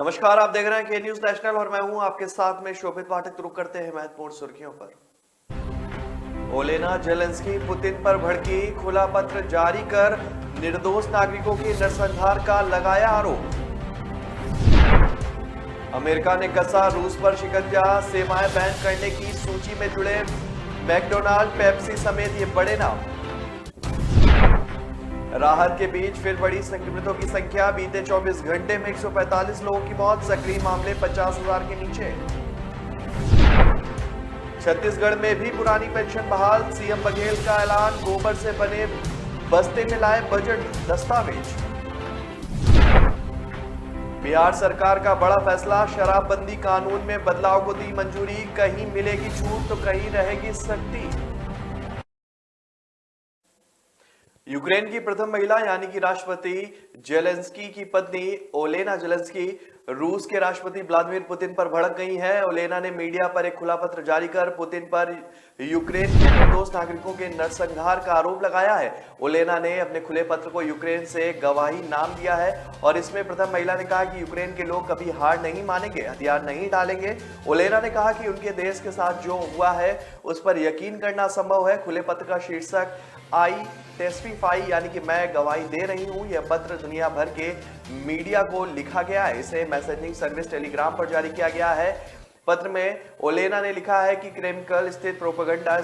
नमस्कार, आप देख रहे हैं के न्यूज नेशनल और मैं हूं आपके साथ में शोभित पाठक। रुक करते हैं महत्वपूर्ण सुर्खियों पर। ओलेना जेलेंस्की पुतिन पर भड़की, खुला पत्र जारी कर निर्दोष नागरिकों के नरसंहार का लगाया आरोप। अमेरिका ने कसा रूस पर शिकंजा, सेवाएं बैन करने की सूची में जुड़े मैकडोनाल्ड, पेप्सी समेत ये बड़े नाम। राहत के बीच फिर बढ़ी संक्रमितों की संख्या, बीते 24 घंटे में 145 लोगों की मौत, सक्रिय मामले 50,000 के नीचे। छत्तीसगढ़ में भी पुरानी पेंशन बहाल, सीएम बघेल का ऐलान, गोबर से बने बस्ते में लाए बजट दस्तावेज। बिहार सरकार का बड़ा फैसला, शराबबंदी कानून में बदलाव को दी मंजूरी, कहीं मिलेगी छूट तो कहीं रहेगी सख्ती। यूक्रेन की प्रथम महिला यानी कि राष्ट्रपति जेलेंस्की की पत्नी ओलेना जेलेंस्की रूस के राष्ट्रपति व्लादिमीर पुतिन पर भड़क गई हैं। ओलेना ने मीडिया पर एक खुला पत्र जारी कर पुतिन पर यूक्रेन के निर्दोष नागरिकों के नरसंहार का आरोप लगाया है। ओलेना ने अपने खुले पत्र को यूक्रेन से गवाही नाम दिया है और इसमें प्रथम महिला ने कहा कि यूक्रेन के लोग कभी हार नहीं मानेंगे, हथियार नहीं डालेंगे। ओलेना ने कहा कि उनके देश के साथ जो हुआ है उस पर यकीन करना संभव है। खुले पत्र का शीर्षक आई टेस्टिफाई यानी कि मैं गवाही दे रही हूं। यह पत्र दुनिया भर के मीडिया को लिखा गया है। इसे मैसेजिंग सर्विस टेलीग्राम पर जारी किया गया है। पत्र में ओलेना ने लिखा है कि क्रेमकल स्थित प्रोपेगेंडा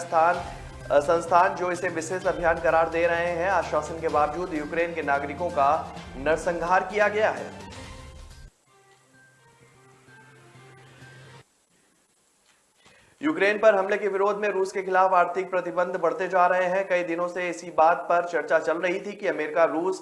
संस्थान जो इसे विशेष अभियान करार दे रहे हैं, आश्वासन के बावजूद यूक्रेन के नागरिकों का नरसंहार किया गया है। यूक्रेन पर हमले के विरोध में रूस के खिलाफ आर्थिक प्रतिबंध बढ़ते जा रहे हैं। कई दिनों से इसी बात पर चर्चा चल रही थी कि अमेरिका रूस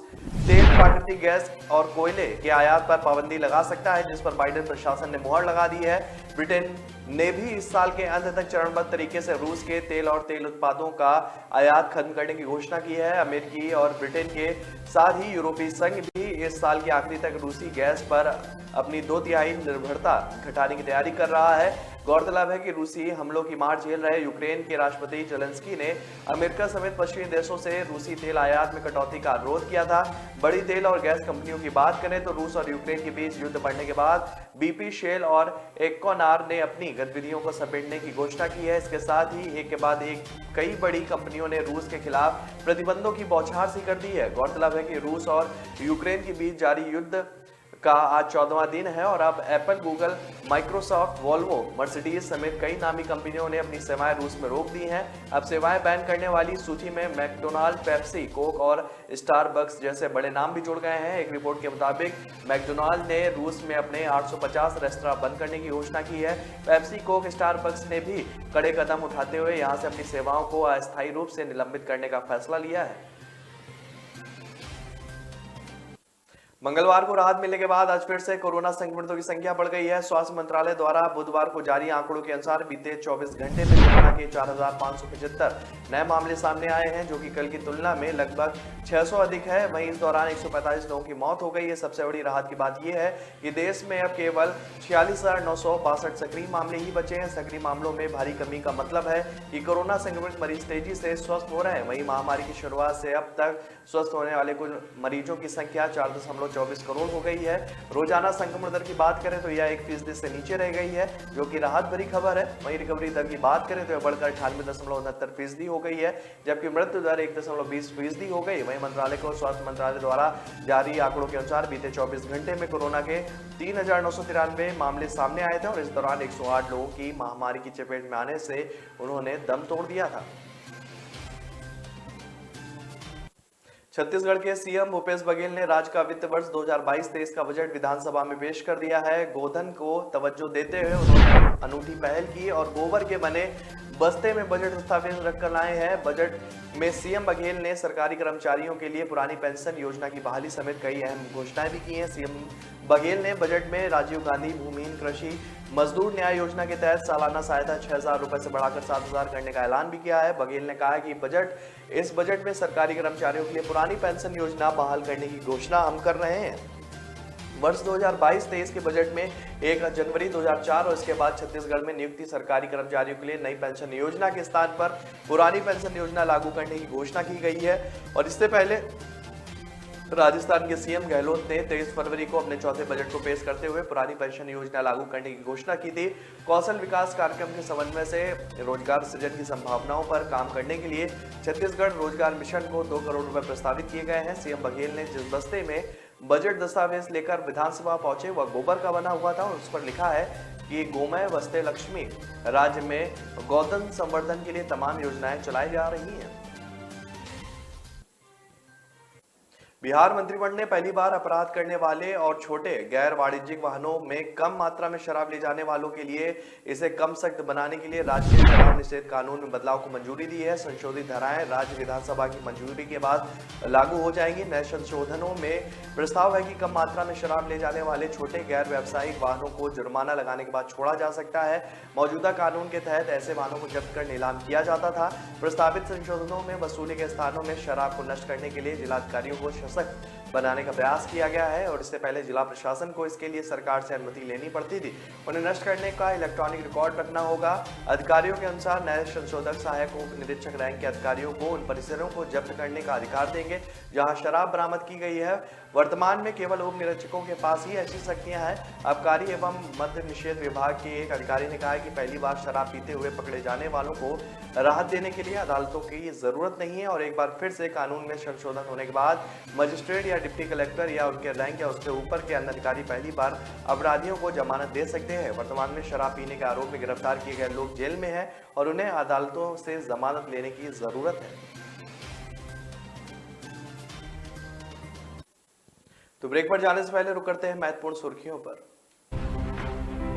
तेल, प्राकृतिक गैस और कोयले के आयात पर पाबंदी लगा सकता है, जिस पर बाइडेन प्रशासन ने मुहर लगा दी है। ब्रिटेन ने भी इस साल के अंत तक चरणबद्ध तरीके से रूस के तेल और तेल उत्पादों का आयात खत्म करने की घोषणा की है। अमेरिकी और ब्रिटेन के साथ ही यूरोपीय संघ भी इस साल के आखिरी तक रूसी गैस पर अपनी 2/3 निर्भरता घटाने की तैयारी कर रहा है। गौरतलब है कि रूसी हमलों की मार झेल रहे यूक्रेन के राष्ट्रपति जेलेंस्की ने अमेरिका समेत पश्चिमी देशों से रूसी तेल आयात में कटौती का अनुरोध किया था। बड़ी तेल और गैस कंपनियों की बात करें तो रूस और यूक्रेन के बीच युद्ध बढ़ने के बाद BP, शेल और एक्वॉनार ने अपनी गतिविधियों को समेटने की घोषणा की है। इसके साथ ही एक के बाद एक कई बड़ी कंपनियों ने रूस के खिलाफ प्रतिबंधों की बौछार सी कर दी है। गौरतलब है कि रूस और यूक्रेन के बीच जारी युद्ध का आज 14वां दिन है और अब Apple, Google, Microsoft, Volvo, Mercedes समेत कई नामी कंपनियों ने अपनी सेवाएं रूस में रोक दी हैं। अब सेवाएं बैन करने वाली सूची में मैकडोनाल्ड, पेप्सी, कोक और स्टारबक्स जैसे बड़े नाम भी जुड़ गए हैं। एक रिपोर्ट के मुताबिक मैकडोनाल्ड ने रूस में अपने 850 रेस्तरां बंद करने की घोषणा की है। पेप्सी, कोक, स्टारबक्स ने भी कड़े कदम उठाते हुए यहां से अपनी सेवाओं को अस्थायी रूप से निलंबित करने का फैसला लिया है। मंगलवार को राहत मिलने के बाद आज फिर से कोरोना संक्रमितों की संख्या बढ़ गई है। स्वास्थ्य मंत्रालय द्वारा बुधवार को जारी आंकड़ों के अनुसार बीते 24 घंटे में कोरोना के 4,575 नए मामले सामने आए हैं, जो कि कल की तुलना में लगभग 600 अधिक है। वहीं इस दौरान 145 लोगों की मौत हो गई है। सबसे बड़ी राहत की बात यह है कि देश में अब केवल 46,962 सक्रिय मामले ही बचे हैं। सक्रिय मामलों में भारी कमी का मतलब है कि कोरोना संक्रमित मरीज तेजी से स्वस्थ हो रहे हैं। वहीं महामारी की शुरुआत से अब तक स्वस्थ होने वाले कुल मरीजों की संख्या 4.24 करोड़ हो गई है। रोजाना संक्रमण दर की बात करें तो यह 1% से नीचे रह गई है, जो कि राहत भरी खबर है। वहीं रिकवरी दर की बात करें तो यह बढ़कर 98.69% हो गई है, जबकि मृत्यु दर 1.20% हो गई। वहीं मंत्रालय को स्वास्थ्य मंत्रालय द्वारा जारी आंकड़ों के अनुसार बीते 24 घंटे में कोरोना के 3,993 मामले सामने आए थे और इस दौरान 108 लोगों की महामारी की चपेट में आने से उन्होंने दम तोड़ दिया था। छत्तीसगढ़ के सीएम भूपेश बघेल ने राज्य का वित्त वर्ष 2022-23 का बजट विधानसभा में पेश कर दिया है। गोधन को तवज्जो देते हुए उन्होंने अनूठी पहल की और गोबर के बने बस्ते में बजट दस्तावेज रखकर लाए हैं। बजट में सीएम बघेल ने सरकारी कर्मचारियों के लिए पुरानी पेंशन योजना की बहाली समेत कई अहम घोषणाएं भी की हैं। सीएम बघेल ने बजट में राजीव गांधी भूमिहीन कृषि मजदूर न्याय योजना के तहत सालाना सहायता 6,000 रुपए से बढ़ाकर 7,000 करने का ऐलान भी किया है। बघेल ने कहा कि इस बजट में सरकारी कर्मचारियों के लिए पुरानी पेंशन योजना बहाल करने की घोषणा हम कर रहे हैं। वर्ष 2022-23 के बजट में 1 जनवरी 2004 और इसके बाद छत्तीसगढ़ में नियुक्ति सरकारी कर्मचारियों के लिए नई पेंशन योजना के स्थान पर पुरानी पेंशन योजना लागू करने की घोषणा की गई है। और इससे पहले राजस्थान के सीएम गहलोत ने 23 फरवरी को अपने चौथे बजट को पेश करते हुए पुरानी पेंशन योजना लागू करने की घोषणा की थी। कौशल विकास कार्यक्रम के समन्वय से रोजगार सृजन की संभावनाओं पर काम करने के लिए छत्तीसगढ़ रोजगार मिशन को 2 करोड़ रुपए प्रस्तावित किए गए हैं। सीएम बघेल ने जिस बस्ते में बजट दस्तावेज लेकर विधानसभा पहुंचे वह गोबर का बना हुआ था और उस पर लिखा है कि गोमय बस्ते लक्ष्मी। राज्य में गौधन संवर्धन के लिए तमाम योजनाएं चलाई जा रही हैं। बिहार मंत्रिमंडल ने पहली बार अपराध करने वाले और छोटे गैर वाणिज्यिक वाहनों में कम मात्रा में शराब ले जाने वालों के लिए इसे कम सख्त बनाने के लिए राज्य के शराब निषेध कानून में बदलाव को मंजूरी दी है। संशोधित धाराएं राज्य विधानसभा की मंजूरी के बाद लागू हो जाएंगी। नए संशोधनों में प्रस्ताव है कि कम मात्रा में शराब ले जाने वाले छोटे गैर व्यावसायिक वाहनों को जुर्माना लगाने के बाद छोड़ा जा सकता है। मौजूदा कानून के तहत ऐसे वाहनों को जब्त कर नीलाम किया जाता था। प्रस्तावित संशोधनों में वसूली के स्थानों में शराब को नष्ट करने के लिए जिलाधिकारियों को सशक्त बनाने का प्रयास किया गया है और इससे पहले जिला प्रशासन को इसके लिए सरकार से अनुमति लेनी पड़ती थी। उन्हें नष्ट करने का इलेक्ट्रॉनिक रिकॉर्ड रखना होगा। अधिकारियों के अनुसार नए संशोधक सहायक उप निरीक्षक रैंक के अधिकारियों को उन परिसरों को जब्त करने का अधिकार देंगे जहां शराब बरामद की गई है। वर्तमान में केवल उप निरीक्षकों के पास ही ऐसी शक्तियां हैं। आबकारी एवं मद्य निषेध विभाग के एक अधिकारी ने कहा है कि पहली बार शराब पीते हुए पकड़े जाने वालों को राहत देने के लिए अदालतों की जरूरत नहीं है और एक बार फिर से कानून में संशोधन होने के बाद मजिस्ट्रेट या डिप्टी कलेक्टर या उनके रैंक या उसके ऊपर के अन्य अधिकारी पहली बार अपराधियों को जमानत दे सकते हैं। वर्तमान में शराब पीने के आरोप में गिरफ्तार किए गए लोग जेल में हैं और उन्हें अदालतों से जमानत लेने की जरूरत है। तो ब्रेक पर जाने से पहले रुक करते हैं महत्वपूर्ण सुर्खियों पर।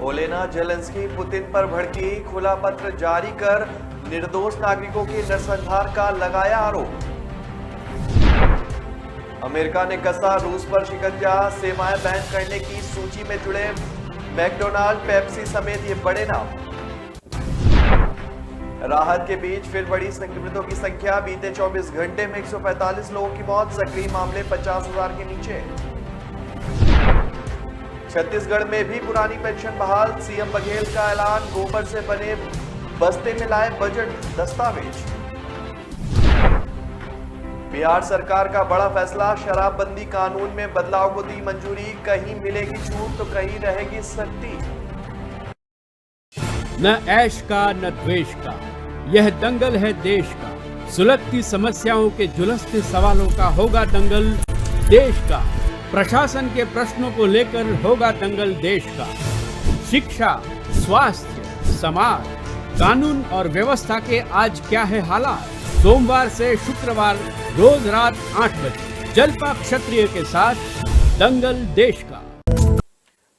ओलेना जेलेंस्की पुतिन पर भड़की, खुला पत्र जारी कर निर्दोष नागरिकों की नरसंहार का लगाया आरोप। अमेरिका ने कसा रूस पर शिकंजा, सेवाएं बैन करने की सूची में जुड़े मैकडोनाल्ड, पेप्सी समेत ये बड़े नाम। राहत के बीच फिर बढ़ी संक्रमितों की संख्या, बीते 24 घंटे में 145 लोगों की मौत, सक्रिय मामले 50,000 के नीचे। छत्तीसगढ़ में भी पुरानी पेंशन बहाल, सीएम बघेल का ऐलान, गोबर से बने बस्ते में लाए बजट दस्तावेज। बिहार सरकार का बड़ा फैसला, शराबबंदी कानून में बदलाव को दी मंजूरी, कहीं मिलेगी छूट तो कहीं रहेगी सख्ती। न ऐश का न द्वेष का, यह दंगल है देश का। सुलगती समस्याओं के जुलसते सवालों का होगा दंगल देश का। प्रशासन के प्रश्नों को लेकर होगा दंगल देश का। शिक्षा, स्वास्थ्य, समाज, कानून और व्यवस्था के आज क्या है हालात। सोमवार से शुक्रवार रोज रात 8 बजे जलपा क्षत्रिय के साथ दंगल देश का।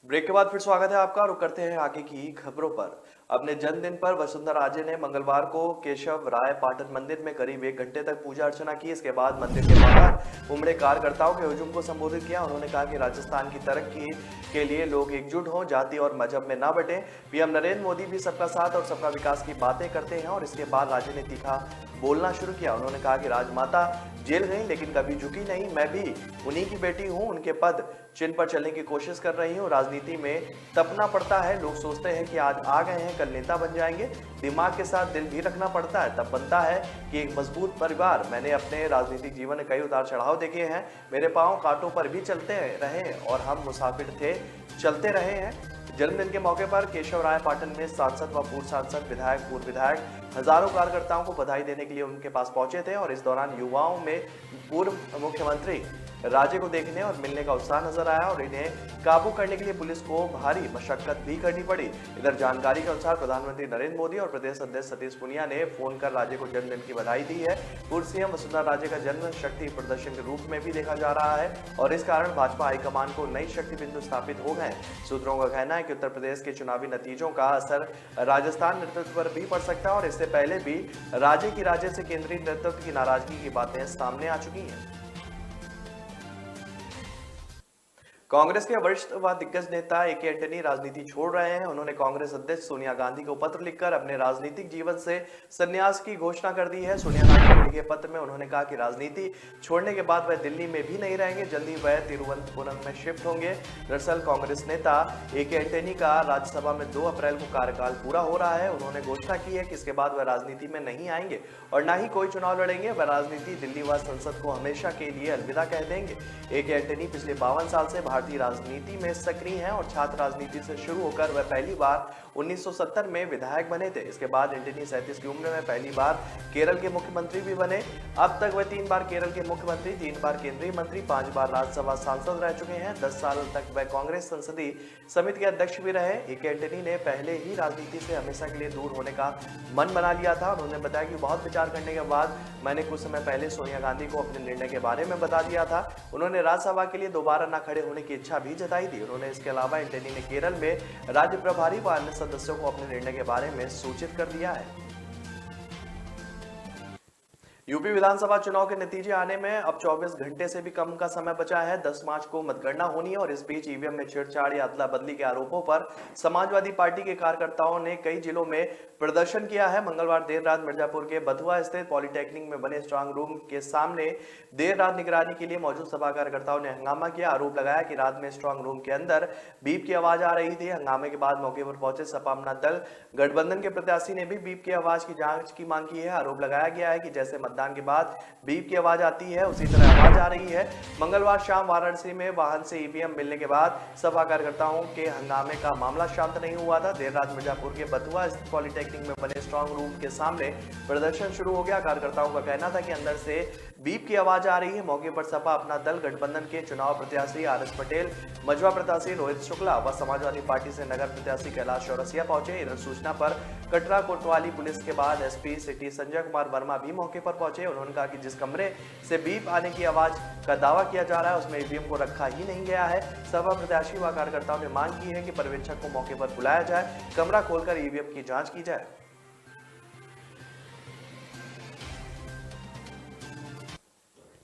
ब्रेक के बाद फिर स्वागत है आपका। रुक करते हैं आगे की खबरों पर। अपने जन्मदिन पर वसुंधरा राजे ने मंगलवार को केशव राय पाटन मंदिर में करीब 1 घंटे तक पूजा अर्चना की। इसके बाद मंदिर के बाहर उमड़े कार्यकर्ताओं के हुजूम को संबोधित किया। उन्होंने कहा कि राजस्थान की तरक्की के लिए लोग एकजुट हों, जाति और मजहब में ना बंटे। पीएम नरेंद्र मोदी भी सबका साथ और सबका विकास की बातें करते हैं और इसके बाद राजे ने तीखा बोलना शुरू किया। उन्होंने कहा कि राजमाता जेल गई लेकिन कभी झुकी नहीं, मैं भी उन्हीं की बेटी हूं, उनके पद चिन्ह पर चलने की कोशिश कर रही हूं। राजनीति में तपना पड़ता है, लोग सोचते हैं कि आज आ गए हैं कल नेता बन जाएंगे। दिमाग के साथ दिल भी रखना पड़ता है, तब बनता है कि एक मजबूत परिवार। मैंने अपने राजनीतिक जीवन में कई उतार चढ़ाव देखे हैं, मेरे पांव कांटों पर भी चलते रहे और हम मुसाफिर थे, चलते रहे हैं। जन्मदिन के मौके पर केशव राय पाटन में सांसद व पूर्व सांसद, विधायक, पूर्व विधायक हजारों कार्यकर्ताओं को बधाई देने के लिए उनके पास पहुंचे थे और इस दौरान युवाओं में पूर्व मुख्यमंत्री राजे को देखने और मिलने का उत्साह नजर आया और इन्हें काबू करने के लिए पुलिस को भारी मशक्कत भी करनी पड़ी। इधर जानकारी के अनुसार प्रधानमंत्री नरेंद्र मोदी और प्रदेश अध्यक्ष सतीश पूनिया ने फोन कर राजे को जन्मदिन की बधाई दी है। पूर्व सीएम वसुंधरा राजे का जन्म शक्ति प्रदर्शन के रूप में भी देखा जा रहा है और इस कारण भाजपा हाईकमान को नई शक्ति बिंदु स्थापित हो गए। सूत्रों का कहना है कि उत्तर प्रदेश के चुनावी नतीजों का असर राजस्थान नेतृत्व पर भी पड़ सकता है और इससे पहले भी राजे की राज्य से केंद्रीय नेतृत्व की नाराजगी की बातें सामने आ चुकी हैं। कांग्रेस के वरिष्ठ व दिग्गज नेता ए के एंटनी राजनीति छोड़ रहे हैं। उन्होंने कांग्रेस अध्यक्ष सोनिया गांधी को पत्र लिखकर अपने राजनीतिक जीवन से संन्यास की घोषणा कर दी है। सोनिया गांधी को लिखे पत्र में उन्होंने कहा कि राजनीति छोड़ने के बाद वह दिल्ली में भी नहीं रहेंगे, जल्दी वह तिरुवनंतपुरम में शिफ्ट होंगे। दरअसल कांग्रेस नेता ए के एंटनी का राज्यसभा में 2 अप्रैल को कार्यकाल पूरा हो रहा है। उन्होंने घोषणा की है कि इसके बाद वह राजनीति में नहीं आएंगे और न ही कोई चुनाव लड़ेंगे। वह राजनीति, दिल्ली व संसद को हमेशा के लिए अलविदा कह देंगे। ए के एंटनी पिछले 52 साल से भारतीय राजनीति में सक्रिय हैं और छात्र राजनीति से शुरू होकर वह पहली बार 1970 में विधायक बने थे। इसके बाद एंटनी 37 की उम्र में पहली बार केरल के मुख्यमंत्री भी बने। अब तक वह 3 बार केरल के मुख्यमंत्री, 3 बार केंद्रीय मंत्री, 5 बार राज्यसभा सांसद रह चुके हैं। 10 साल तक वह कांग्रेस संसदीय समिति के अध्यक्ष भी रहे। ए के एंटनी ने पहले ही राजनीति से हमेशा के लिए दूर होने का मन बना लिया था। उन्होंने बताया कि बहुत विचार करने के बाद मैंने कुछ समय पहले सोनिया गांधी को अपने निर्णय के बारे में बता दिया था। उन्होंने राज्यसभा के लिए दोबारा न खड़े होने की इच्छा भी जताई थी। उन्होंने इसके अलावा एंटनी ने केरल में राज्य प्रभारी व अन्य सदस्यों को अपने निर्णय के बारे में सूचित कर दिया है। यूपी विधानसभा चुनाव के नतीजे आने में अब 24 घंटे से भी कम का समय बचा है। 10 मार्च को मतगणना होनी है और इस बीच ईवीएम में छेड़छाड़ या अदला बदली के आरोपों पर समाजवादी पार्टी के कार्यकर्ताओं ने कई जिलों में प्रदर्शन किया है। मंगलवार देर रात मिर्जापुर के बथुआ स्थित पॉलिटेक्निक में बने स्ट्रांग रूम के सामने देर रात निगरानी के लिए मौजूद सभा कार्यकर्ताओं ने हंगामा किया। आरोप लगाया कि रात में स्ट्रांग रूम के अंदर बीप की आवाज आ रही थी। हंगामे के बाद मौके पर पहुंचे सपा अपना दल गठबंधन के प्रत्याशी ने भी बीप की आवाज की जांच की मांग की है। आरोप लगाया गया है कि जैसे मतदान के बाद बीप की आवाज आती है उसी तरह आवाज आ रही है। मंगलवार शाम वाराणसी में वाहन से ईवीएम मिलने के बाद सभा कार्यकर्ताओं के हंगामे का मामला शांत नहीं हुआ था। देर रात मिर्जापुर के बथुआ स्थित पॉलिटेक्निक में बने स्ट्रांग रूम के सामने प्रदर्शन शुरू हो गया। कार्यकर्ताओं का कहना था कि अंदर से बीप की आवाज आ रही है। मौके पर सपा अपना दल गठबंधन के चुनाव प्रत्याशी आर एस पटेल, मजवा प्रत्याशी रोहित शुक्ला व समाजवादी पार्टी से नगर प्रत्याशी कैलाश चौरसिया पहुंचे। इधर सूचना पर कटरा कोतवाली पुलिस के बाद एसपी सिटी संजय कुमार वर्मा भी मौके पर पहुंचे। उन्होंने कहा कि जिस कमरे से बीप आने की आवाज का दावा किया जा रहा है उसमें ईवीएम को रखा ही नहीं गया है। सपा प्रत्याशी व कार्यकर्ताओं ने मांग की है कि पर्यवेक्षक को मौके पर बुलाया जाए, कमरा खोलकर ईवीएम की जांच की जाए।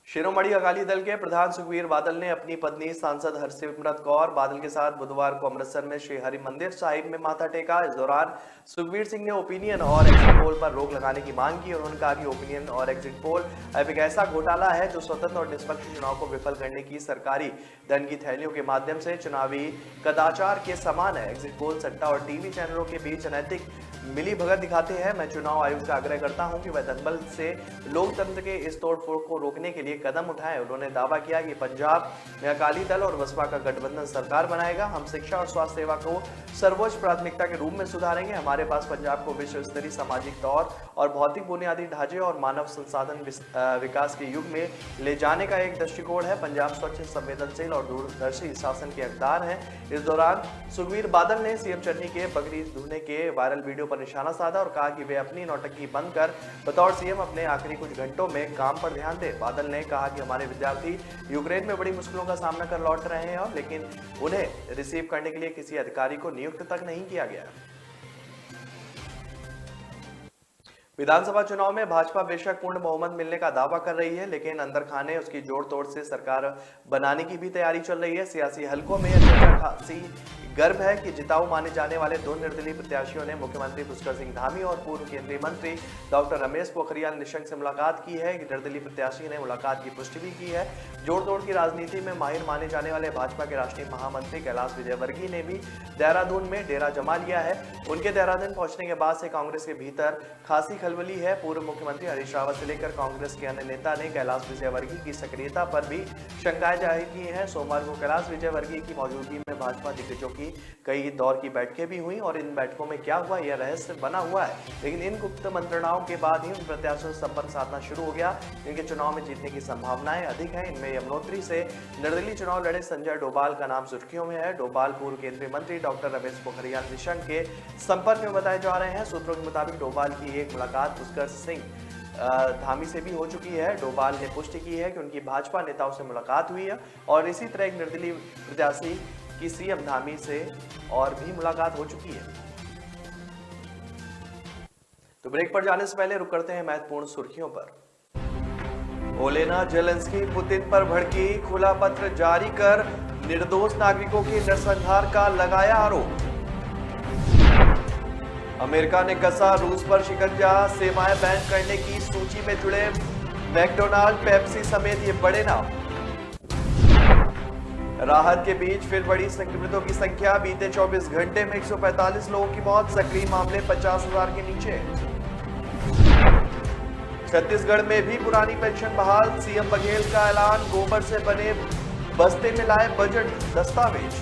शिरोमणि अकाली दल के प्रधान सुखबीर बादल ने अपनी पत्नी सांसद हरसिमरत कौर बादल के साथ बुधवार को अमृतसर में श्री हरि मंदिर साहिब में माथा टेका। इस दौरान सुखबीर सिंह ने ओपिनियन और एग्जिट पोल पर रोक लगाने की मांग की। उन्होंने कहा कि ओपिनियन और एग्जिट पोल अब एक ऐसा घोटाला है जो स्वतंत्र और निष्पक्ष चुनाव को विफल करने की सरकारी धन की थैलियों के माध्यम से चुनावी कदाचार के समान है। एग्जिट पोल सट्टा और टीवी चैनलों के बीच अनैतिक मिली भगत दिखाते हैं। मैं चुनाव आयोग से आग्रह करता हूं कि वह धनबल से लोकतंत्र के इस तोड़फोड़ को रोकने के लिए कदम उठाएं। उन्होंने दावा किया कि पंजाब में अकाली दल और बसपा का गठबंधन सरकार बनाएगा। हम शिक्षा और स्वास्थ्य सेवा को सर्वोच्च प्राथमिकता के रूप में सुधारेंगे। हमारे पास पंजाब को विश्व स्तरीय सामाजिक तौर और भौतिक बुनियादी ढांचे और मानव संसाधन विकास के युग में ले जाने का एक दृष्टिकोण है। पंजाब स्वच्छ, संवेदनशील और दूरदर्शी शासन के हकदार है। इस दौरान सुखबीर बादल ने सीएम चन्नी के बकरी धोने के वायरल वीडियो पर निशाना साधा और कहा कि वे अपनी नौटंकी बंद कर बतौर सीएम अपने आखिरी कुछ घंटों में काम पर ध्यान दें। बादल ने कहा कि हमारे विद्यार्थी यूक्रेन में बड़ी मुश्किलों का सामना कर लौट रहे हैं और लेकिन उन्हें रिसीव करने के लिए किसी अधिकारी को नियुक्त तक नहीं किया गया। विधानसभा चुनाव में भाजपा बेशक पूर्ण बहुमत मिलने का दावा कर रही है, लेकिन अंदर खाने उसकी जोड़ तोड़ से सरकार बनाने की भी तैयारी चल रही है। सियासी हलकों में यह खासी गर्व है कि जिताऊ माने जाने वाले 2 निर्दलीय प्रत्याशियों ने मुख्यमंत्री पुष्कर सिंह धामी और पूर्व केंद्रीय मंत्री डॉक्टर रमेश पोखरियाल निशंक से मुलाकात की है। निर्दलीय प्रत्याशी ने मुलाकात की पुष्टि भी की है। जोड़ तोड़ की राजनीति में माहिर माने जाने वाले भाजपा के राष्ट्रीय महामंत्री कैलाश विजयवर्गीय ने भी देहरादून में डेरा जमा लिया है। उनके देहरादून पहुंचने के बाद से कांग्रेस के भीतर खासी खलबली है। पूर्व मुख्यमंत्री हरीश रावत से लेकर कांग्रेस के अन्य नेता ने कैलाश विजयवर्गीय की सक्रियता पर भी शंकाएं जाहिर की हैं। सोमवार को कैलाश विजयवर्गीय की मौजूदगी में भाजपा दिग्गजों की कई दौर की बैठकें भी हुई और इन बैठकों में क्या हुआ यह रहस्य बना हुआ है, लेकिन इन गुप्त मंत्रणाओं के बाद ही उन प्रत्याशियों से संपर्क साधना शुरू हो गया। इनके चुनाव में जीतने की संभावनाएं अधिक हैं। इनमें यमुनोत्री से निर्दलीय चुनाव लड़े संजय डोभाल का नाम सुर्खियों में है। डोभाल पूर्व केंद्रीय मंत्री डॉक्टर रमेश पोखरियाल निशंक के संपर्क में बताए जा रहे हैं। सूत्रों के मुताबिक डोभाल की एक मुलाकात पुष्कर सिंह धामी से भी हो चुकी है। डोभाल ने पुष्टि की है कि उनकी भाजपा नेताओं से मुलाकात हुई है और इसी तरह एक निर्दलीय प्रत्याशी की सीएम धामी से और भी मुलाकात हो चुकी है। तो ब्रेक पर जाने से पहले रुक करते हैं महत्वपूर्ण सुर्खियों पर। ओलेना जेलेंस्की पुतिन पर भड़की, खुला पत्र जारी कर निर्दोष नागरिकों के नरसंहार का लगाया आरोप। अमेरिका ने कसा रूस पर शिकंजा, सेवाएं बैन करने की सूची में जुड़े मैकडोनाल्ड, पेप्सी समेत ये बड़े नाम। राहत के बीच फिर बढ़ी संक्रमितों की संख्या, बीते 24 घंटे में 145 लोगों की मौत, सक्रिय मामले 50,000 के नीचे। छत्तीसगढ़ में भी पुरानी पेंशन बहाल, सीएम बघेल का ऐलान, गोबर से बने बस्ते में लाए बजट दस्तावेज।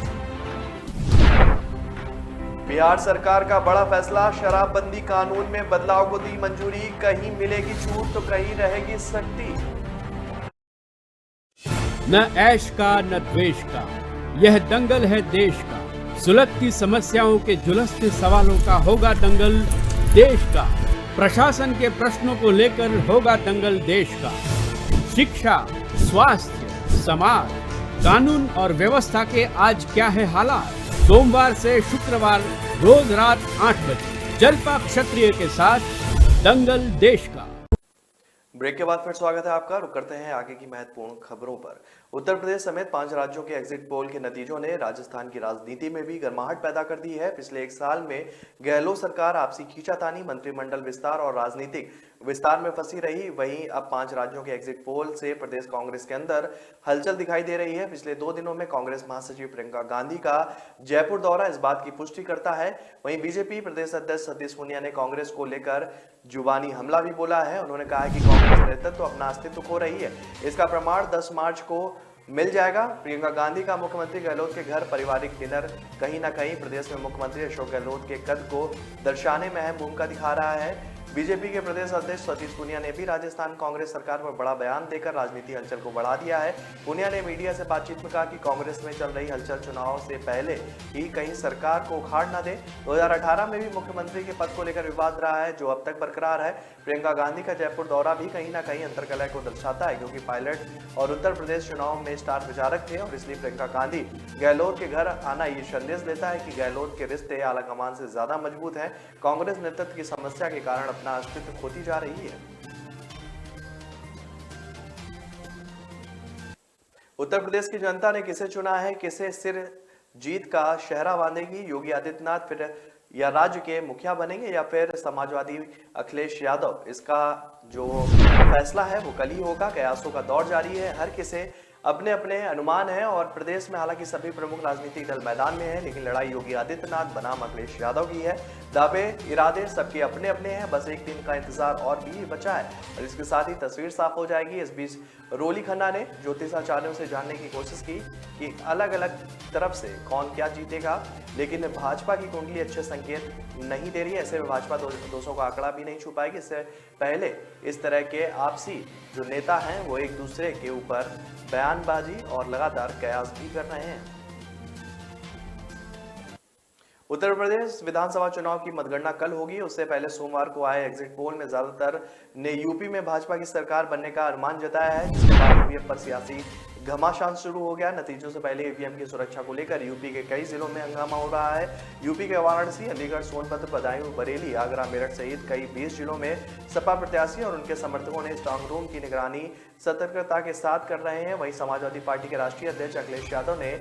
बिहार सरकार का बड़ा फैसला, शराबबंदी कानून में बदलाव को दी मंजूरी, कहीं मिलेगी छूट तो कहीं रहेगी सख्ती। न ऐश का न द्वेष का, यह दंगल है देश का। सुलगती समस्याओं के जुलसते सवालों का होगा दंगल देश का। प्रशासन के प्रश्नों को लेकर होगा दंगल देश का। शिक्षा, स्वास्थ्य, समाज, कानून और व्यवस्था के आज क्या है हालात। सोमवार से शुक्रवार रोज रात 8 बजे जलपा क्षत्रिय के साथ दंगल देश का। ब्रेक के बाद फिर स्वागत है आपका। रुक करते हैं आगे की महत्वपूर्ण खबरों पर। उत्तर प्रदेश समेत 5 राज्यों के एग्जिट पोल के नतीजों ने राजस्थान की राजनीति में भी गर्माहट पैदा कर दी है। पिछले 1 साल में गहलोत सरकार आपसी खींचातानी, मंत्रिमंडल विस्तार और राजनीतिक विस्तार में फंसी रही। वहीं अब 5 राज्यों के एग्जिट पोल से प्रदेश कांग्रेस के अंदर हलचल दिखाई दे रही है। पिछले 2 दिनों में कांग्रेस महासचिव प्रियंका गांधी का जयपुर दौरा इस बात की पुष्टि करता है। वहीं बीजेपी प्रदेश अध्यक्ष सतीश पूनिया ने कांग्रेस को लेकर जुबानी हमला भी बोला है। उन्होंने कहा है कि कांग्रेस नेतृत्व अपना अस्तित्व खो रही है, इसका प्रमाण 10 मार्च को मिल जाएगा। प्रियंका गांधी का मुख्यमंत्री गहलोत के घर पारिवारिक डिनर कहीं ना कहीं प्रदेश में मुख्यमंत्री अशोक गहलोत के कद को दर्शाने में अहम भूमिका दिखा रहा है। बीजेपी के प्रदेश अध्यक्ष सतीश पूनिया ने भी राजस्थान कांग्रेस सरकार पर बड़ा बयान देकर राजनीति हलचल को बढ़ा दिया है। पूनिया ने मीडिया से बातचीत में कहा कि कांग्रेस में चल रही हलचल चुनाव से पहले ही कहीं सरकार को उखाड़ न दे। 2018 में भी मुख्यमंत्री के पद को लेकर विवाद रहा है, जो अब तक बरकरार है। प्रियंका गांधी का जयपुर दौरा भी कहीं ना कहीं अंतर्कलह को दर्शाता है, क्योंकि पायलट और उत्तर प्रदेश चुनाव में स्टार प्रचारक थे और इसलिए प्रियंका गांधी गहलोत के घर आना ये संदेश देता है कि गहलोत के रिश्ते आलाकमान से ज्यादा मजबूत हैं। कांग्रेस नेतृत्व की समस्या के कारण अपना अस्तित्व खोती जा रही है। उत्तर प्रदेश की जनता ने किसे चुना है, किसे सिर जीत का शहरा बांधेगी। योगी आदित्यनाथ फिर या राज्य के मुखिया बनेंगे या फिर समाजवादी अखिलेश यादव, इसका जो फैसला है वो कल ही होगा। कयासों का दौर जारी है, हर किसे अपने अपने अनुमान है और प्रदेश में हालांकि सभी प्रमुख राजनीतिक दल मैदान में हैं, लेकिन लड़ाई योगी आदित्यनाथ बनाम अखिलेश यादव की है। दावे इरादे सबके अपने अपने हैं, बस एक दिन का इंतजार और भी बचा है और इसके साथ ही तस्वीर साफ हो जाएगी। इस बीच रोली खन्ना ने ज्योतिषाचार्यों से जानने की कोशिश की कि अलग अलग तरफ से कौन क्या जीतेगा, लेकिन भाजपा की कुंडली अच्छे संकेत नहीं दे रही है। ऐसे में भाजपा 200 का आंकड़ा भी नहीं छू पाएगी। इससे पहले इस तरह के आपसी जो नेता हैं वो एक दूसरे के ऊपर बयानबाजी और लगातार कयास भी कर रहे हैं। उत्तर प्रदेश विधानसभा चुनाव की मतगणना कल होगी। उससे पहले सोमवार को आए एग्जिट पोल में ज्यादातर ने यूपी में भाजपा की सरकार बनने का अनुमान जताया है, जिसके बाद ईवीएम पर सियासी घमासान शुरू हो गया। नतीजों से पहले ईवीएम की सुरक्षा को लेकर यूपी के कई जिलों में हंगामा हो रहा है। यूपी के वाराणसी, अलीगढ़, सोनभद्र, बदायूं, बरेली, आगरा, मेरठ सहित कई 20 जिलों में सपा प्रत्याशी और उनके समर्थकों ने स्ट्रांग रूम की निगरानी सतर्कता के साथ कर रहे हैं। वहीं समाजवादी पार्टी के राष्ट्रीय अध्यक्ष अखिलेश यादव ने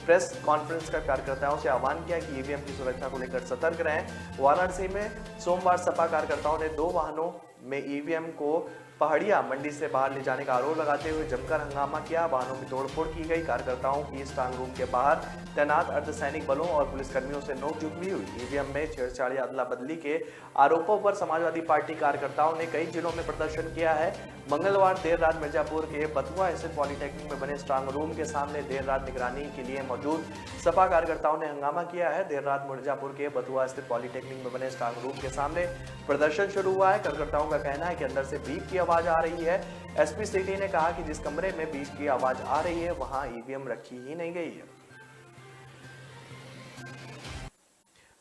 प्रेस कॉन्फ्रेंस कर कार्यकर्ताओं से आह्वान किया कि ईवीएम की सुरक्षा को लेकर सतर्क रहें। वाराणसी में सोमवार सपा कार्यकर्ताओं ने 2 वाहनों में ईवीएम को पहाड़िया मंडी से बाहर ले जाने का आरोप लगाते हुए जमकर हंगामा किया। वाहनों में तोड़फोड़ की गई। कार्यकर्ताओं की स्ट्रांग रूम के बाहर तैनात अर्धसैनिक बलों और पुलिसकर्मियों से नोकझोंक भी हुई। ईवीएम में छेड़छाड़ी, अदला बदली के आरोपों पर समाजवादी पार्टी कार्यकर्ताओं ने कई जिलों में प्रदर्शन किया है। मंगलवार देर रात मिर्जापुर के बथुआ स्थित पॉलिटेक्निक में बने स्ट्रांग रूम के सामने देर रात निगरानी के लिए मौजूद सपा कार्यकर्ताओं ने हंगामा किया है। देर रात मिर्जापुर के बथुआ स्थित पॉलिटेक्निक में बने स्ट्रांग रूम के सामने प्रदर्शन शुरू हुआ है। कार्यकर्ताओं का कहना है कि अंदर से बीप की आवाज आ रही है। एसपी सिटी ने कहा कि जिस कमरे में बीप की आवाज आ रही है वहां ईवीएम रखी ही नहीं गई है।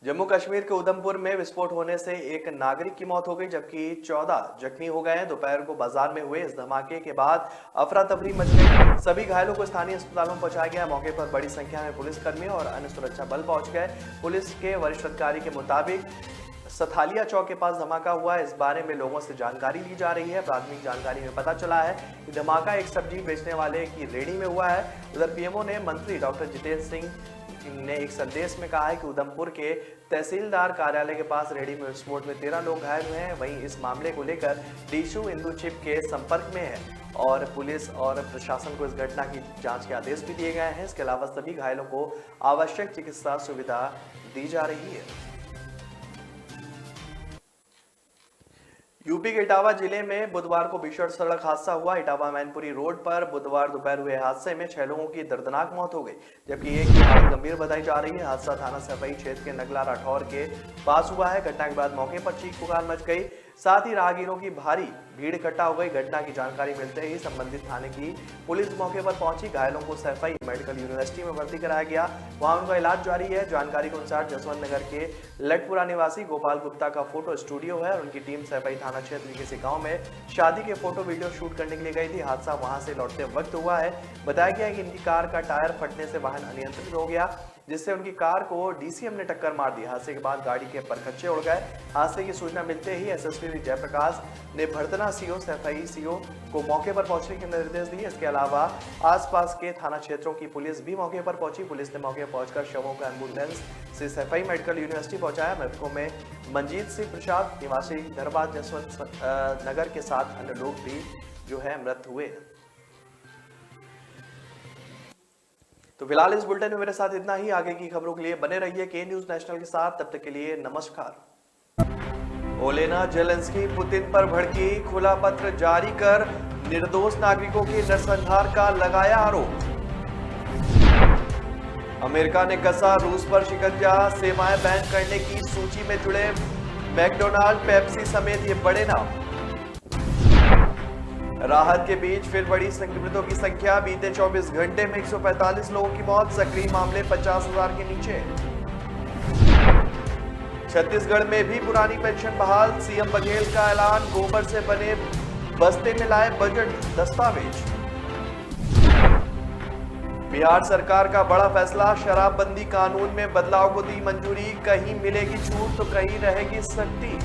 जम्मू कश्मीर के उधमपुर में विस्फोट होने से एक नागरिक की मौत हो गई, जबकि 14 जख्मी हो गए हैं। दोपहर को बाजार में हुए इस धमाके के बाद अफरा तफरी मच गई। सभी घायलों को स्थानीय अस्पतालों में पहुंचाया गया। मौके पर बड़ी संख्या में पुलिसकर्मी और अन्य सुरक्षा बल पहुंच गए। पुलिस के वरिष्ठ अधिकारी के मुताबिक सथालिया चौक के पास धमाका हुआ है। इस बारे में लोगों से जानकारी ली जा रही है। प्राथमिक जानकारी में पता चला है कि धमाका एक सब्जी बेचने वाले की रेहड़ी में हुआ है। उधर पीएमओ ने मंत्री डॉक्टर जितेंद्र सिंह ने एक संदेश में कहा है कि उधमपुर के तहसीलदार कार्यालय के पास रेहड़ी में विस्फोट में 13 लोग घायल हुए हैं। वहीं इस मामले को लेकर डीशू इंदू चिप के संपर्क में है और पुलिस और प्रशासन को इस घटना की जांच के आदेश भी दिए गए हैं। इसके अलावा सभी घायलों को आवश्यक चिकित्सा सुविधा दी जा रही है। यूपी के इटावा जिले में बुधवार को भीषण सड़क हादसा हुआ। इटावा मैनपुरी रोड पर बुधवार दोपहर हुए हादसे में 6 लोगों की दर्दनाक मौत हो गई, जबकि एक की हालत गंभीर बताई जा रही है। हादसा थाना सफाई क्षेत्र के नगला राठौर के पास हुआ है। घटना के बाद मौके पर चीख पुकार मच गई, साथ ही राहगीरों की भारी भीड़ इकट्ठा हो गई। घटना की जानकारी मिलते ही संबंधित थाने की पुलिस मौके पर पहुंची। घायलों को सफाई मेडिकल यूनिवर्सिटी में भर्ती कराया गया, वहां उनका इलाज जारी है। जानकारी के अनुसार जसवंत नगर के लटपुरा निवासी गोपाल गुप्ता का फोटो स्टूडियो है और उनकी टीम सफाई थाना क्षेत्र के किसी गांव में शादी के फोटो वीडियो शूट करने के लिए गई थी। हादसा वहां से लौटते वक्त हुआ है। बताया गया है कि इनकी कार का टायर फटने से वाहन अनियंत्रित हो गया, जिससे उनकी कार को डीसीएम ने टक्कर मार दी। हादसे के बाद गाड़ी के परखच्चे उड़ गए। हादसे की सूचना मिलते ही एसएसपी जयप्रकाश ने भड़तना सीओ सफाई सीओ को मौके पर पहुंचने के निर्देश दिए। इसके अलावा आसपास के थाना क्षेत्रों की पुलिस भी मौके पर पहुंची। पुलिस ने मौके पर पहुंचकर शवों को एम्बुलेंस से सफाई मेडिकल यूनिवर्सिटी पहुंचाया। मृतकों में मनजीत सिंह प्रसाद निवासी धरबाद जसवंत नगर के साथ अन्य लोग भी जो है मृत हुए। तो फिलहाल इस बुलेटिन में मेरे साथ इतना ही। आगे की खबरों के लिए बने रहिए के न्यूज नेशनल के साथ। तब तक के लिए नमस्कार। ओलेना जेलेंस्की पुतिन पर भड़की, खुला पत्र जारी कर निर्दोष नागरिकों के नरसंहार का लगाया आरोप। अमेरिका ने कसा रूस पर शिकंजा, सेवाएं बैन करने की सूची में जुड़े मैकडोनाल्ड, पेप्सी समेत ये बड़े नाम। राहत के बीच फिर बढ़ी संक्रमितों की संख्या, बीते 24 घंटे में 145 लोगों की मौत, सक्रिय मामले 50,000 के नीचे। छत्तीसगढ़ में भी पुरानी पेंशन बहाल, सीएम बघेल का ऐलान, गोबर से बने बस्ते में लाए बजट दस्तावेज। बिहार सरकार का बड़ा फैसला, शराबबंदी कानून में बदलाव को दी मंजूरी, कहीं मिलेगी छूट तो कहीं रहेगी सख्ती।